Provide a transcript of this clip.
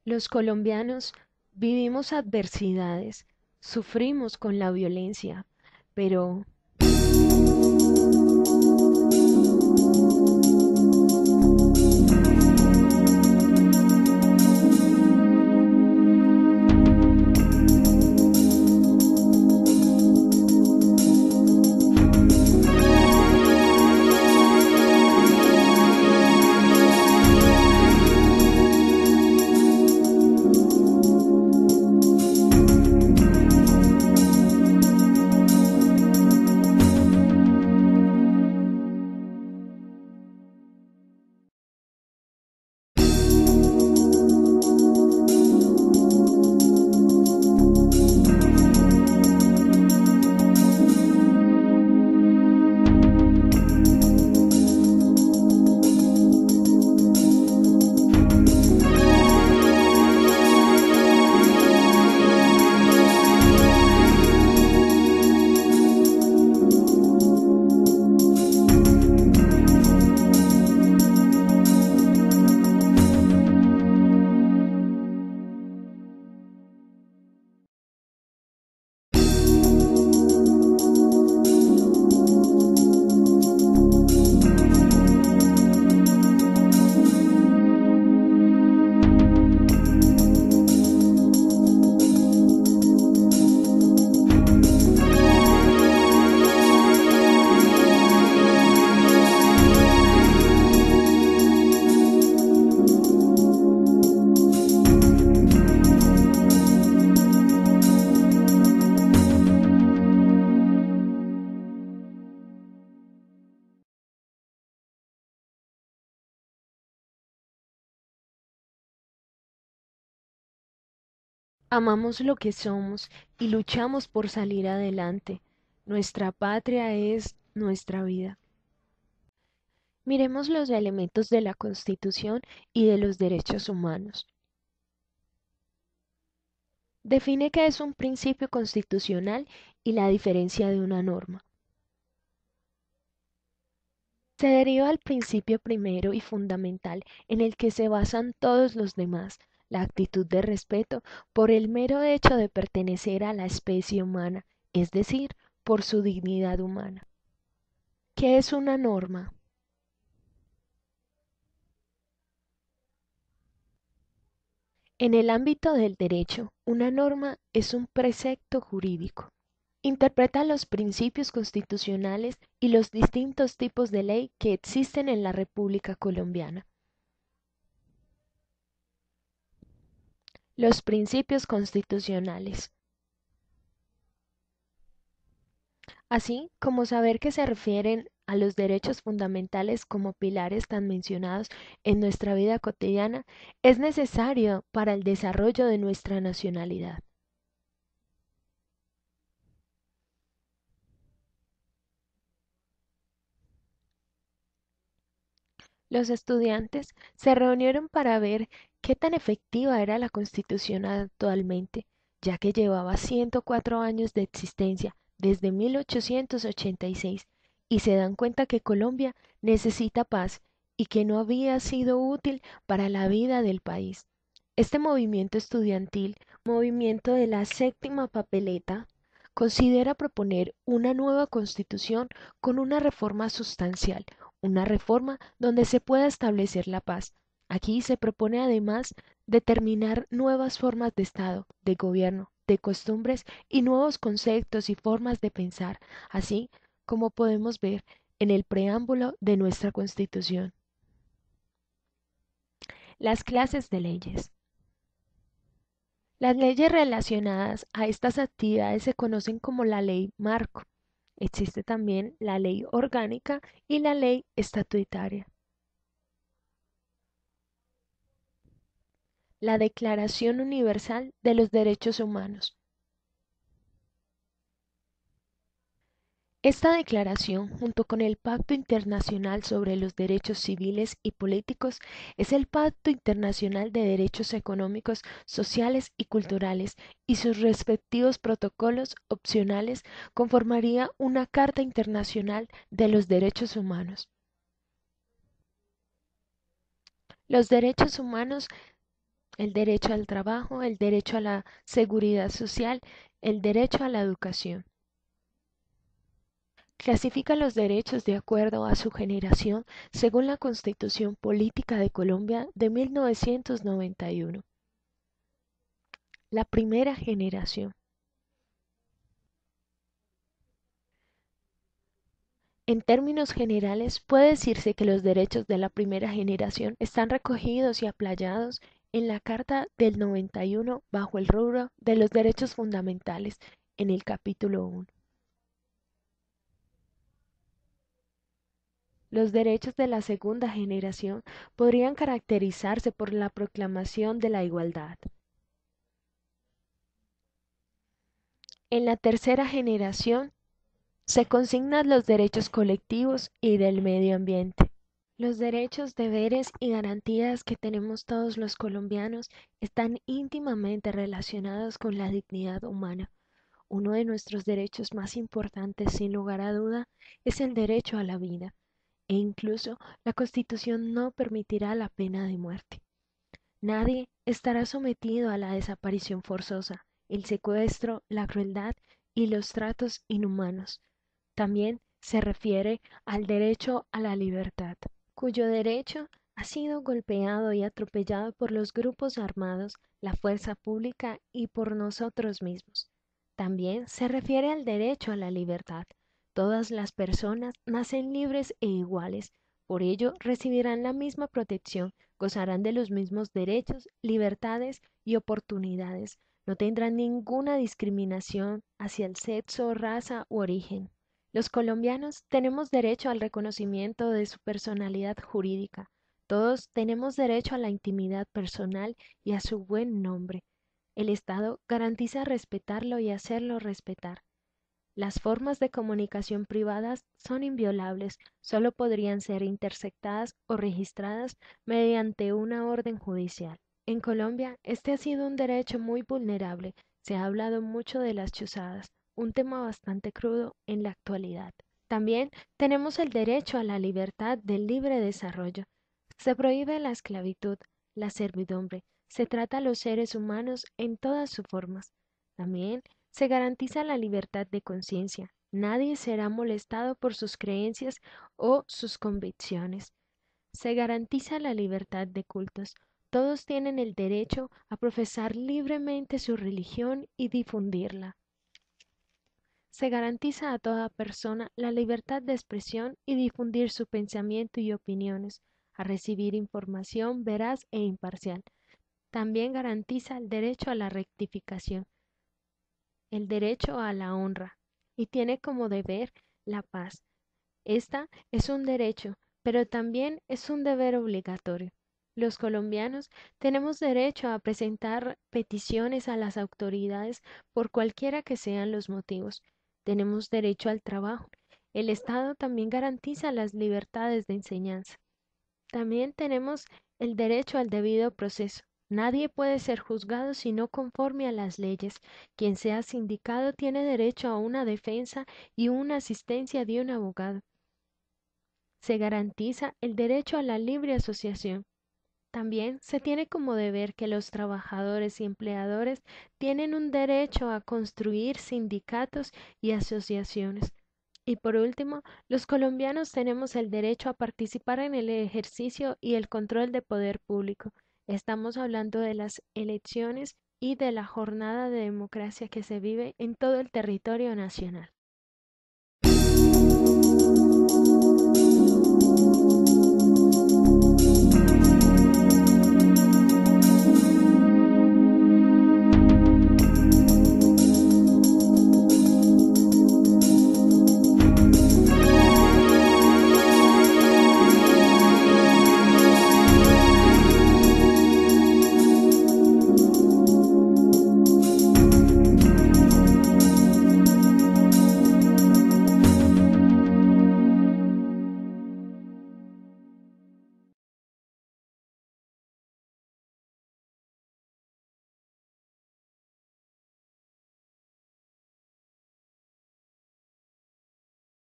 Los colombianos vivimos adversidades, sufrimos con la violencia, pero amamos lo que somos y luchamos por salir adelante. Nuestra patria es nuestra vida. Miremos los elementos de la Constitución y de los derechos humanos. Define qué es un principio constitucional y la diferencia de una norma. Se deriva del principio primero y fundamental en el que se basan todos los demás, la actitud de respeto por el mero hecho de pertenecer a la especie humana, es decir, por su dignidad humana. ¿Qué es una norma? En el ámbito del derecho, una norma es un precepto jurídico. Interpreta los principios constitucionales y los distintos tipos de ley que existen en la República Colombiana. Los principios constitucionales. Así como saber que se refieren a los derechos fundamentales como pilares tan mencionados en nuestra vida cotidiana, es necesario para el desarrollo de nuestra nacionalidad. Los estudiantes se reunieron para ver qué tan efectiva era la Constitución actualmente, ya que llevaba 104 años de existencia desde 1886 y se dan cuenta que Colombia necesita paz y que no había sido útil para la vida del país. Este movimiento estudiantil, movimiento de la séptima papeleta, considera proponer una nueva constitución con una reforma sustancial, una reforma donde se pueda establecer la paz. Aquí se propone además determinar nuevas formas de Estado, de gobierno, de costumbres y nuevos conceptos y formas de pensar, así como podemos ver en el preámbulo de nuestra Constitución. Las clases de leyes. Las leyes relacionadas a estas actividades se conocen como la ley marco. Existe también la ley orgánica y la ley estatutaria. La Declaración Universal de los Derechos Humanos. Esta declaración, junto con el Pacto Internacional sobre los Derechos Civiles y Políticos, es el Pacto Internacional de Derechos Económicos, Sociales y Culturales, y sus respectivos protocolos opcionales conformaría una Carta Internacional de los Derechos Humanos. Los derechos humanos el derecho al trabajo, el derecho a la seguridad social, el derecho a la educación. Clasifica los derechos de acuerdo a su generación según la Constitución Política de Colombia de 1991. La primera generación. En términos generales, puede decirse que los derechos de la primera generación están recogidos y aplayados en la Carta del 91 bajo el rubro de los derechos fundamentales en el capítulo 1. Los derechos de la segunda generación podrían caracterizarse por la proclamación de la igualdad. En la tercera generación se consignan los derechos colectivos y del medio ambiente. Los derechos, deberes y garantías que tenemos todos los colombianos están íntimamente relacionados con la dignidad humana. Uno de nuestros derechos más importantes, sin lugar a duda, es el derecho a la vida, e incluso la Constitución no permitirá la pena de muerte. Nadie estará sometido a la desaparición forzosa, el secuestro, la crueldad y los tratos inhumanos. También se refiere al derecho a la libertad, cuyo derecho ha sido golpeado y atropellado por los grupos armados, la fuerza pública y por nosotros mismos. También se refiere al derecho a la libertad. Todas las personas nacen libres e iguales, por ello recibirán la misma protección, gozarán de los mismos derechos, libertades y oportunidades. No tendrán ninguna discriminación hacia el sexo, raza u origen. Los colombianos tenemos derecho al reconocimiento de su personalidad jurídica. Todos tenemos derecho a la intimidad personal y a su buen nombre. El Estado garantiza respetarlo y hacerlo respetar. Las formas de comunicación privadas son inviolables, solo podrían ser interceptadas o registradas mediante una orden judicial. En Colombia, este ha sido un derecho muy vulnerable. Se ha hablado mucho de las chuzadas, un tema bastante crudo en la actualidad. También tenemos el derecho a la libertad del libre desarrollo. Se prohíbe la esclavitud, la servidumbre, se trata a los seres humanos en todas sus formas. También se garantiza la libertad de conciencia. Nadie será molestado por sus creencias o sus convicciones. Se garantiza la libertad de cultos. Todos tienen el derecho a profesar libremente su religión y difundirla. Se garantiza a toda persona la libertad de expresión y difundir su pensamiento y opiniones, a recibir información veraz e imparcial. También garantiza el derecho a la rectificación, el derecho a la honra, y tiene como deber la paz. Esta es un derecho, pero también es un deber obligatorio. Los colombianos tenemos derecho a presentar peticiones a las autoridades por cualquiera que sean los motivos. Tenemos derecho al trabajo. El Estado también garantiza las libertades de enseñanza. También tenemos el derecho al debido proceso. Nadie puede ser juzgado si no conforme a las leyes. Quien sea sindicado tiene derecho a una defensa y una asistencia de un abogado. Se garantiza el derecho a la libre asociación. También se tiene como deber que los trabajadores y empleadores tienen un derecho a construir sindicatos y asociaciones. Y por último, los colombianos tenemos el derecho a participar en el ejercicio y el control de poder público. Estamos hablando de las elecciones y de la jornada de democracia que se vive en todo el territorio nacional.